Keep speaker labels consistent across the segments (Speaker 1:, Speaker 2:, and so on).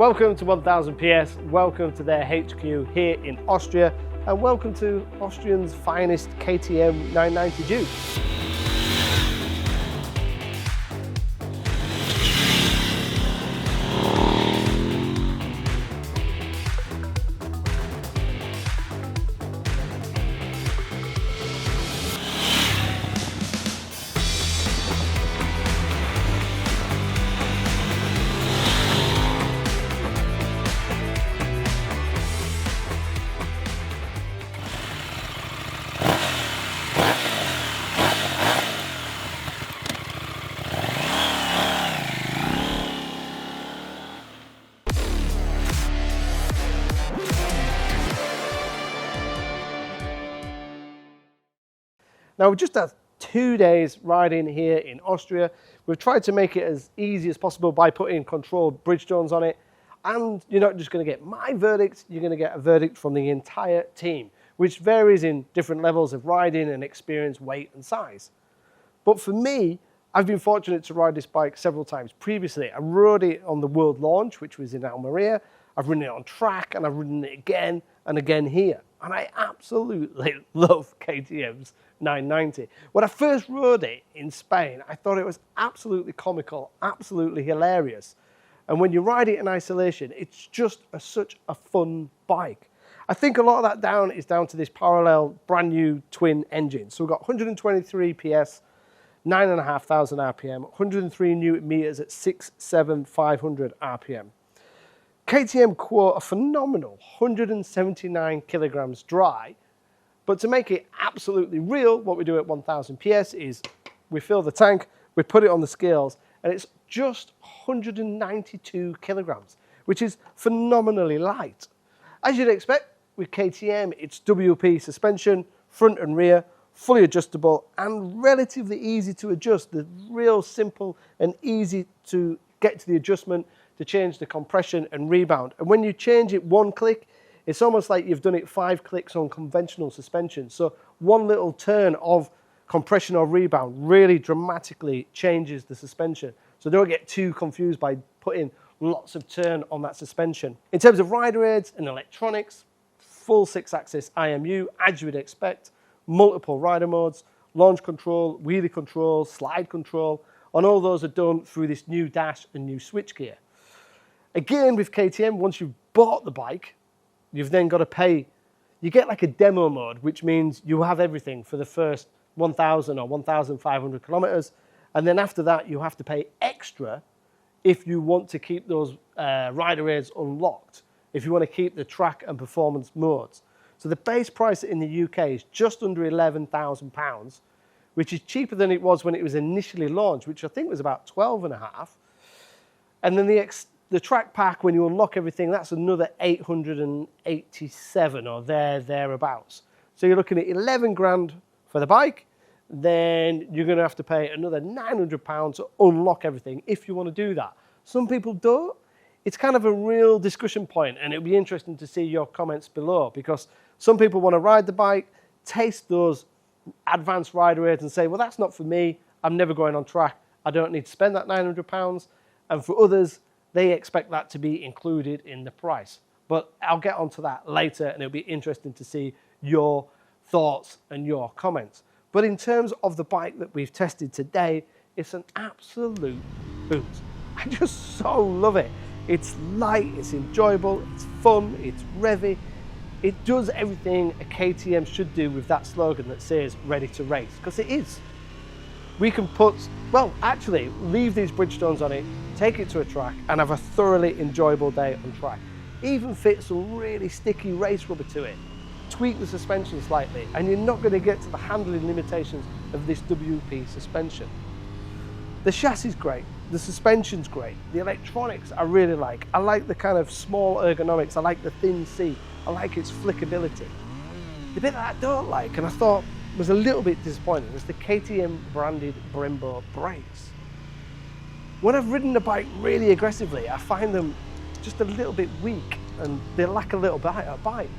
Speaker 1: Welcome to 1000 PS, welcome to their HQ here in Austria, and welcome to Austrian's finest KTM 990 Duke. Now we've just had 2 days riding here in Austria. We've tried to make it as easy as possible by putting controlled Bridgestones on it. And you're not just going to get my verdict, you're going to get a verdict from the entire team, which varies in different levels of riding and experience, weight and size. But for me, I've been fortunate to ride this bike several times previously. I rode it on the World Launch, which was in Almeria. I've ridden it on track and I've ridden it again and again here. And I absolutely love KTM's 990. When I first rode it in Spain, I thought it was absolutely comical, absolutely hilarious. And when you ride it in isolation, it's just such a fun bike. I think a lot of that is down to this parallel brand new twin engine. So we've got 123 PS, 9,500 RPM, 103 Newton meters at 6,700 RPM. KTM quote a phenomenal 179 kilograms dry, but to make it absolutely real, what we do at 1000 PS is we fill the tank, we put it on the scales, and it's just 192 kilograms, which is phenomenally light. As you'd expect with KTM, it's WP suspension, front and rear, fully adjustable and relatively easy to adjust. They're real simple and easy to get to the adjustment to change the compression and rebound. And when you change it one click, it's almost like you've done it 5 clicks on conventional suspension. So one little turn of compression or rebound really dramatically changes the suspension. So don't get too confused by putting lots of turn on that suspension. In terms of rider aids and electronics, full 6-axis IMU, as you would expect, multiple rider modes, launch control, wheelie control, slide control, and all those are done through this new dash and new switchgear. Again, with KTM, once you've bought the bike, you've then got to pay. You get like a demo mode, which means you have everything for the first 1,000 or 1,500 kilometers. And then after that, you have to pay extra if you want to keep those rider aids unlocked, if you want to keep the track and performance modes. So the base price in the UK is just under £11,000, which is cheaper than it was when it was initially launched, which I think was about 12.5. And then the track pack, when you unlock everything, that's another 887 or thereabouts. So you're looking at 11 grand for the bike, then you're going to have to pay another £900 to unlock everything if you want to do that. Some people don't. It's kind of a real discussion point, and it'll be interesting to see your comments below, because some people want to ride the bike, taste those advanced rider aids and say, well, that's not for me. I'm never going on track. I don't need to spend that £900. And for others, they expect that to be included in the price. But I'll get onto that later, and it'll be interesting to see your thoughts and your comments. But in terms of the bike that we've tested today, it's an absolute boot. I just so love it. It's light, it's enjoyable, it's fun, it's revvy. It does everything a KTM should do with that slogan that says ready to race, because it is. We can leave these Bridgestones on it, take it to a track and have a thoroughly enjoyable day on track. Even fit some really sticky race rubber to it. Tweak the suspension slightly and you're not going to get to the handling limitations of this WP suspension. The chassis is great, the suspension's great, the electronics I really like. I like the kind of small ergonomics, I like the thin seat, I like its flickability. The bit that I don't like, and I thought was a little bit disappointing, was the KTM branded Brembo brakes. When I've ridden the bike really aggressively, I find them just a little bit weak and they lack a little bit of bite.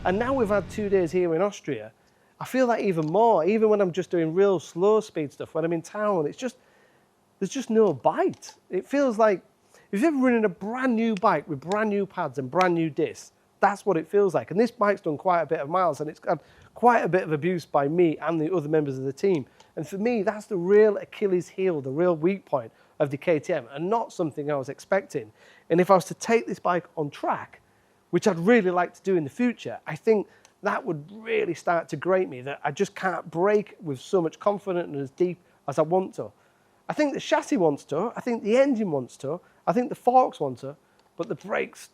Speaker 1: And now we've had 2 days here in Austria, I feel that even more, even when I'm just doing real slow speed stuff, when I'm in town, there's just no bite. It feels like If you've ever ridden a brand new bike with brand new pads and brand new discs, that's what it feels like. And this bike's done quite a bit of miles, and it's got quite a bit of abuse by me and the other members of the team. And for me, that's the real Achilles heel, the real weak point of the KTM, and not something I was expecting. And if I was to take this bike on track, which I'd really like to do in the future, I think that would really start to grate me, that I just can't brake with so much confidence and as deep as I want to. I think the chassis wants to, I think the engine wants to, I think the forks want to, but the brakes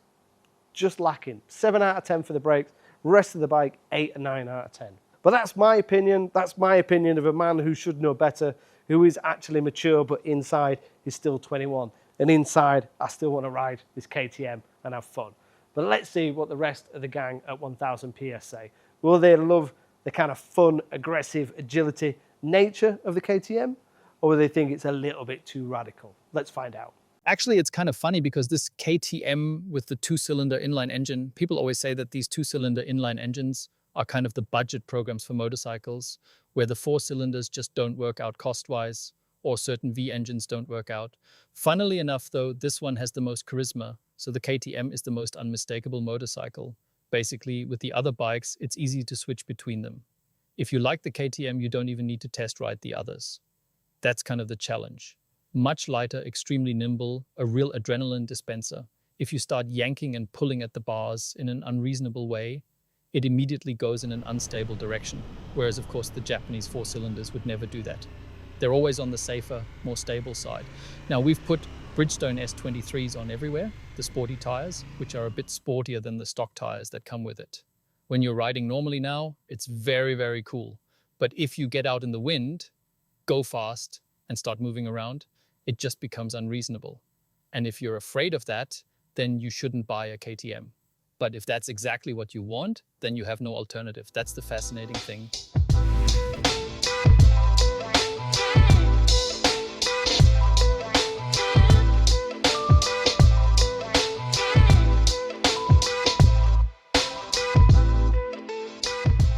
Speaker 1: just lacking. 7 out of 10 for the brakes, rest of the bike 8 or 9 out of 10. But that's my opinion. That's my opinion of a man who should know better, who is actually mature, but inside he's still 21. And inside, I still want to ride this KTM and have fun. But let's see what the rest of the gang at 1000 PS say. Will they love the kind of fun, aggressive, agility nature of the KTM? Or will they think it's a little bit too radical? Let's find out.
Speaker 2: Actually, it's kind of funny because this KTM with the 2-cylinder inline engine, people always say that these 2-cylinder inline engines are kind of the budget programs for motorcycles, where the 4 cylinders just don't work out cost-wise, or certain V engines don't work out. Funnily enough, though, this one has the most charisma, so the KTM is the most unmistakable motorcycle. Basically, with the other bikes, it's easy to switch between them. If you like the KTM, you don't even need to test ride the others. That's kind of the challenge. Much lighter, extremely nimble, a real adrenaline dispenser. If you start yanking and pulling at the bars in an unreasonable way, it immediately goes in an unstable direction, whereas of course the Japanese 4 cylinders would never do that. They're always on the safer, more stable side. Now we've put Bridgestone S23s on everywhere, the sporty tires, which are a bit sportier than the stock tires that come with it. When you're riding normally now, it's very, very cool. But if you get out in the wind, go fast and start moving around, it just becomes unreasonable. And if you're afraid of that, then you shouldn't buy a KTM. But if that's exactly what you want, then you have no alternative. That's the fascinating thing.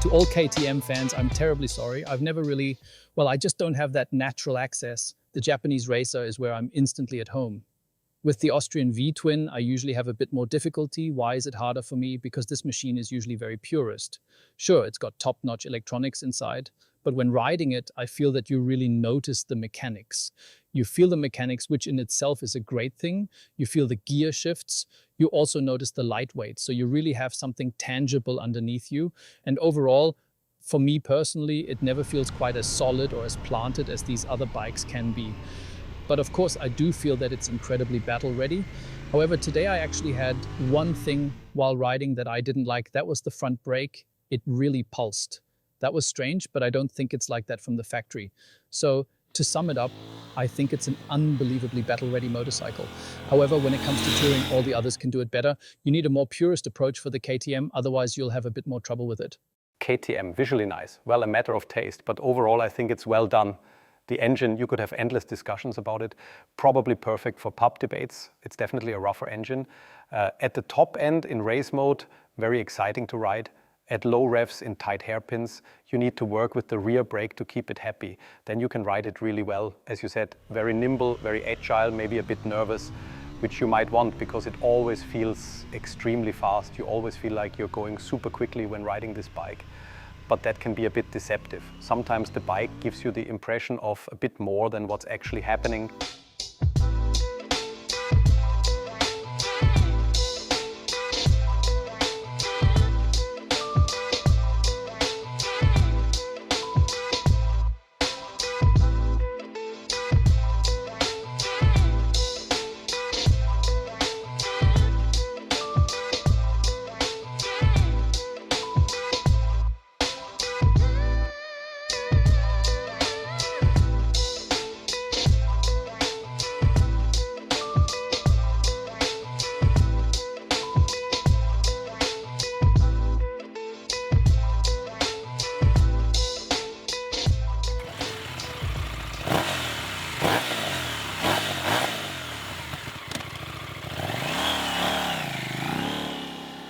Speaker 2: To all KTM fans, I'm terribly sorry. I've never really, I just don't have that natural access. The Japanese racer is where I'm instantly at home. With the Austrian V-twin, I usually have a bit more difficulty. Why is it harder for me? Because this machine is usually very purist. Sure, it's got top-notch electronics inside, but when riding it, I feel that you really notice the mechanics. You feel the mechanics, which in itself is a great thing. You feel the gear shifts. You also notice the lightweight. So you really have something tangible underneath you. And overall, for me personally, it never feels quite as solid or as planted as these other bikes can be. But of course, I do feel that it's incredibly battle ready. However, today I actually had one thing while riding that I didn't like. That was the front brake. It really pulsed. That was strange, but I don't think it's like that from the factory. So to sum it up, I think it's an unbelievably battle-ready motorcycle. However, when it comes to touring, all the others can do it better. You need a more purist approach for the KTM, otherwise you'll have a bit more trouble with it.
Speaker 3: KTM, visually nice, well, a matter of taste, but overall I think it's well done. The engine, you could have endless discussions about it. Probably perfect for pub debates. It's definitely a rougher engine. At the top end in race mode, very exciting to ride. At low revs in tight hairpins, you need to work with the rear brake to keep it happy. Then you can ride it really well. As you said, very nimble, very agile, maybe a bit nervous, which you might want because it always feels extremely fast. You always feel like you're going super quickly when riding this bike. But that can be a bit deceptive. Sometimes the bike gives you the impression of a bit more than what's actually happening.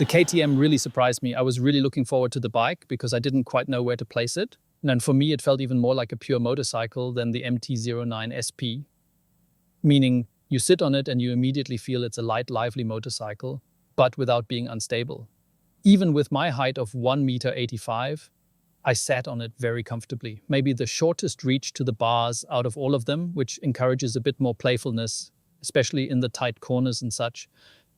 Speaker 2: The KTM really surprised me. I was really looking forward to the bike because I didn't quite know where to place it. And for me, it felt even more like a pure motorcycle than the MT-09 SP. Meaning You sit on it and you immediately feel it's a light, lively motorcycle, but without being unstable. Even with my height of 1.85 m, I sat on it very comfortably. Maybe the shortest reach to the bars out of all of them, which encourages a bit more playfulness, especially in the tight corners and such.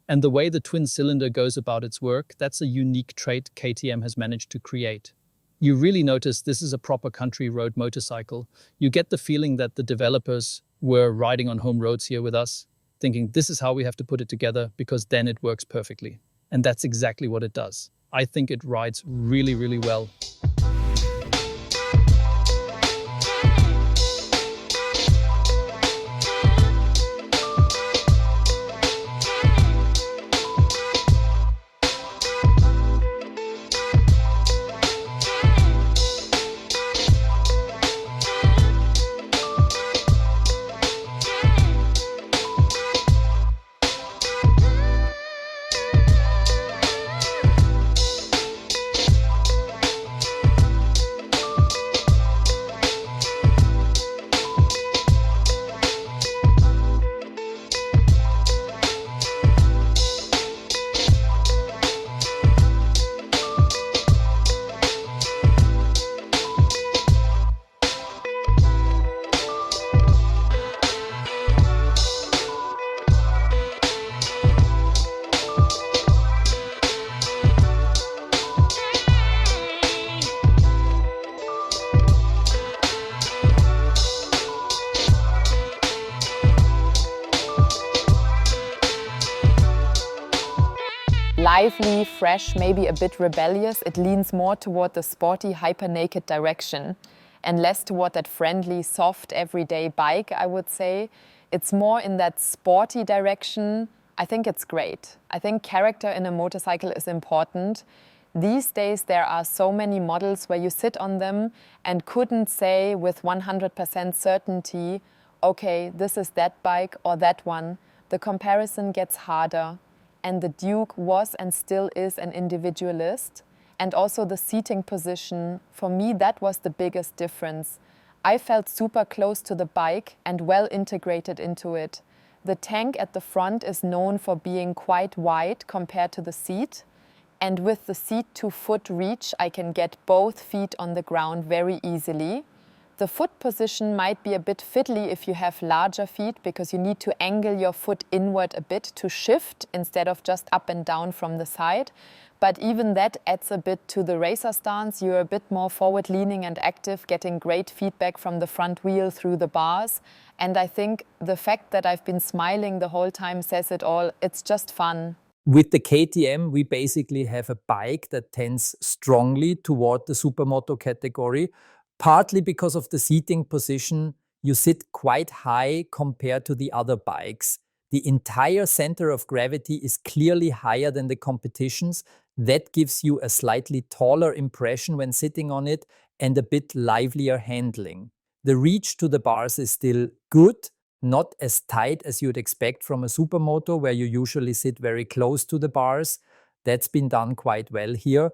Speaker 2: And the way the twin cylinder goes about its work, that's a unique trait KTM has managed to create. You really notice this is a proper country road motorcycle. You get the feeling that the developers were riding on home roads here with us, thinking this is how we have to put it together because then it works perfectly. And that's exactly what it does. I think it rides really, really well.
Speaker 4: Lively, fresh, maybe a bit rebellious, it leans more toward the sporty, hyper-naked direction and less toward that friendly, soft, everyday bike, I would say. It's more in that sporty direction. I think it's great. I think character in a motorcycle is important. These days there are so many models where you sit on them and couldn't say with 100% certainty, okay, this is that bike or that one. The comparison gets harder. And the Duke was and still is an individualist. And also the seating position, for me, that was the biggest difference. I felt super close to the bike and well integrated into it. The tank at the front is known for being quite wide compared to the seat. And with the seat to foot reach, I can get both feet on the ground very easily. The foot position might be a bit fiddly if you have larger feet because you need to angle your foot inward a bit to shift instead of just up and down from the side. But even that adds a bit to the racer stance. You're a bit more forward-leaning and active, getting great feedback from the front wheel through the bars. And I think the fact that I've been smiling the whole time says it all. It's just fun.
Speaker 5: With the KTM, we basically have a bike that tends strongly toward the supermoto category. Partly because of the seating position, you sit quite high compared to the other bikes. The entire center of gravity is clearly higher than the competition's. That gives you a slightly taller impression when sitting on it and a bit livelier handling. The reach to the bars is still good, not as tight as you'd expect from a supermoto where you usually sit very close to the bars. That's been done quite well here.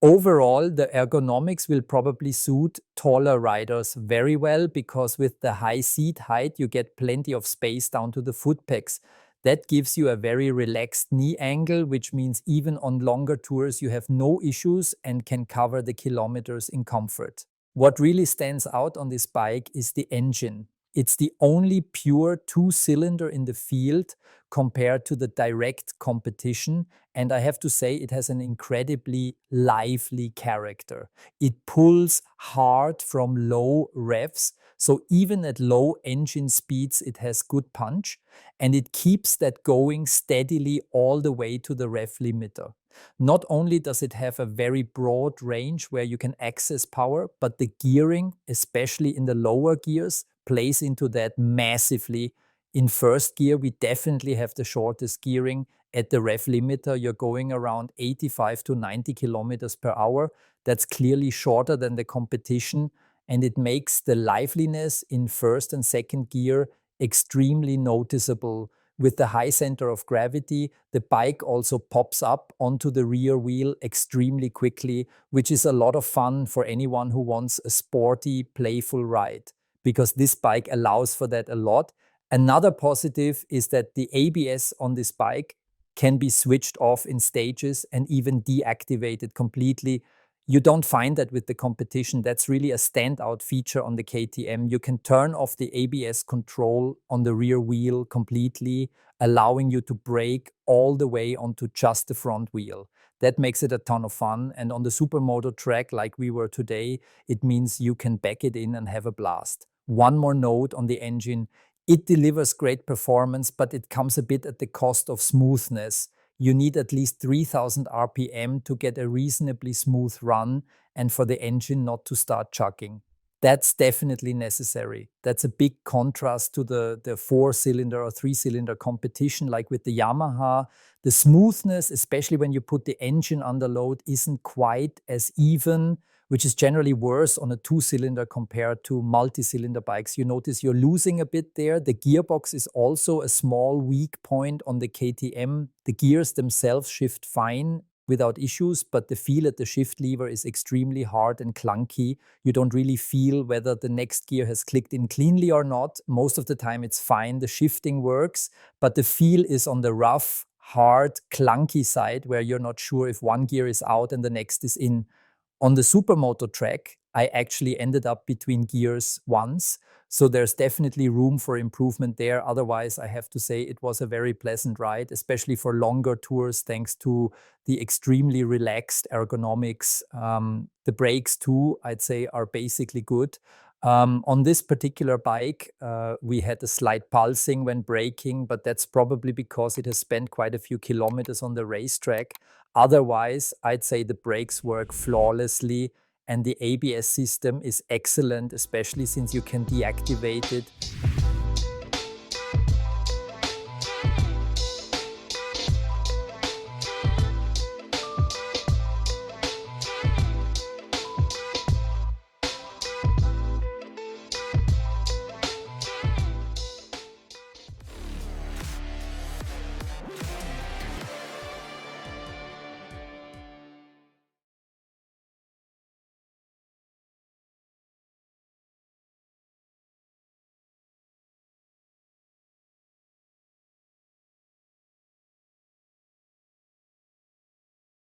Speaker 5: Overall, the ergonomics will probably suit taller riders very well because with the high seat height, you get plenty of space down to the foot pegs. That gives you a very relaxed knee angle, which means even on longer tours, you have no issues and can cover the kilometers in comfort. What really stands out on this bike is the engine. It's the only pure two-cylinder in the field compared to the direct competition. And I have to say, it has an incredibly lively character. It pulls hard from low revs. So even at low engine speeds, it has good punch. And it keeps that going steadily all the way to the rev limiter. Not only does it have a very broad range where you can access power, but the gearing, especially in the lower gears, plays into that massively. In first gear, we definitely have the shortest gearing. At the rev limiter, you're going around 85 to 90 kilometers per hour. That's clearly shorter than the competition, and it makes the liveliness in first and second gear extremely noticeable. With the high center of gravity, the bike also pops up onto the rear wheel extremely quickly, which is a lot of fun for anyone who wants a sporty, playful ride, because this bike allows for that a lot. Another positive is that the ABS on this bike can be switched off in stages and even deactivated completely. You don't find that with the competition. That's really a standout feature on the KTM. You can turn off the ABS control on the rear wheel completely, allowing you to brake all the way onto just the front wheel. That makes it a ton of fun. And on the supermoto track, like we were today, it means you can back it in and have a blast. One more note on the engine. It delivers great performance, but it comes a bit at the cost of smoothness. You need at least 3000 RPM to get a reasonably smooth run and for the engine not to start chugging. That's definitely necessary. That's a big contrast to the four-cylinder or three-cylinder competition like with the Yamaha. The smoothness, especially when you put the engine under load, isn't quite as even, which is generally worse on a two-cylinder compared to multi-cylinder bikes. You notice you're losing a bit there. The gearbox is also a small weak point on the KTM. The gears themselves shift fine without issues, but the feel at the shift lever is extremely hard and clunky. You don't really feel whether the next gear has clicked in cleanly or not. Most of the time it's fine, the shifting works, but the feel is on the rough, hard, clunky side where you're not sure if one gear is out and the next is in. On the supermoto track, I actually ended up between gears once, so there's definitely room for improvement there. Otherwise, I have to say it was a very pleasant ride, especially for longer tours, thanks to the extremely relaxed ergonomics. The brakes too, I'd say, are basically good. On this particular bike, we had a slight pulsing when braking, but that's probably because it has spent quite a few kilometers on the racetrack. Otherwise, I'd say the brakes work flawlessly and the ABS system is excellent, especially since you can deactivate it.